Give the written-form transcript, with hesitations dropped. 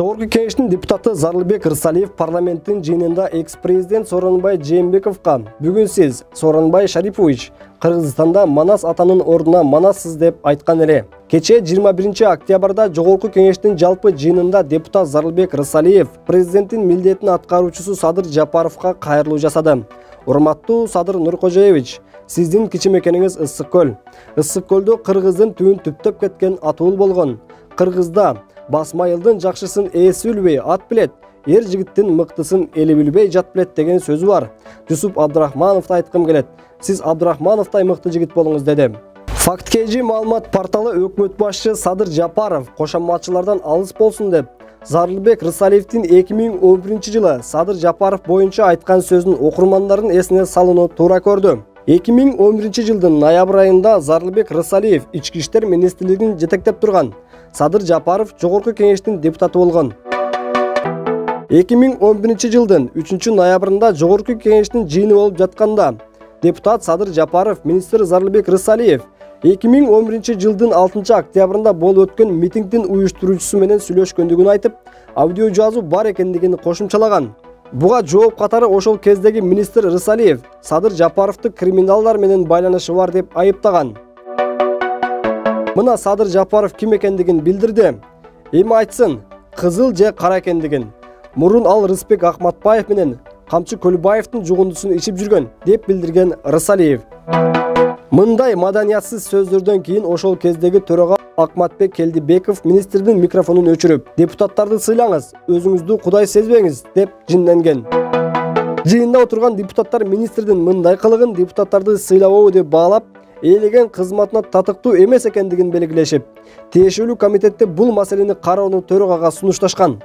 Жогорку кеңештин депутаты Зарлыбек Рысалиев парламенттин жыйынында экс-президент Сооронбай Жээнбековго бүгүн сиз, Сооронбай Шарипович, Кыргызстанда Манас атанын ордуна Манассыз деп айткан эле. Кече 21 октябрда Жогорку кеңештин жалпы жыйынында депутат Зарлыбек Рысалиев президенттин милдетин аткаруучусу Садыр Жапаровго кайрылуу жасады. Урматтуу Садыр Нуркожоевич, сиздин кичи мекениңиз Ысык көл. Ысык көлдө кыргыздын түбүн түптөп кеткен атуул болгон. Кыргызда басмайылдын жакшысын ээси билбей ат билет, эр жигиттин мыктысын эли билбей жат билет деген сөзү бар. Жусуп Абдрахмановду айткым келет. Сиз Абдрахмановдай мыкты жигит болуңуз деди. Факт-KG маалымат порталы өкмөт башчы Садыр Жапаров кошоматчылардан алыс болсун деп Зарлыбек Рысалиевдин 2011 жылы Садыр Жапаров боюнча айткан сөзүн окурмандардын эсине салууну туура көрдү. 2011 жылдын ноябрь айында Зарлыбек Рысалиев Ички иштер министрлигин жетектеп турган. Садыр Жапаров Жогорку кеңештин депутаты болгон. 2011 жылдын 3 ноябрында Жогорку кеңештин жыйыны болуп жатканда депутат Садыр Жапаров министр Зарлыбек Рысалиев 2011 жылдын 6 октябрында болуп өткөн митингдин уюштуруучусу менен сүйлөшкөндүгүн айтып, аудио жазуу бар экендигин кошумчалаган. Буга жооп катары ошол кездеги министр Рысалиев Садыр Жапаровду криминалдар менен байланышы бар деп айыптаган. Мына Садыр Жапаров ким экендигин билдирди. Эми айтсын, кызыл же кара экендигин. Мурун ал Рыспек Акматбаев менен Камчы Көлбаевдин жугундусун ичип жүргөн деп билдирген Рысалиев. Мындай маданиятсыз сөздөрдөн кийин ошол кездеги төрага Акматбек Келдибеков министрдин микрофонун өчүрүп, депутаттарды сыйлаңыз, өзүңүздү Кудай сезбеңиз деп жинленген. Жыйында отурган депутаттар министрдин мындай кылыгын депутаттарды сыйлабоо деп баалап, ээлеген кызматына татыктуу эмес экендигин белгилешип, тиешелүү комитетте бул маселени кароону төрагага сунушташкан.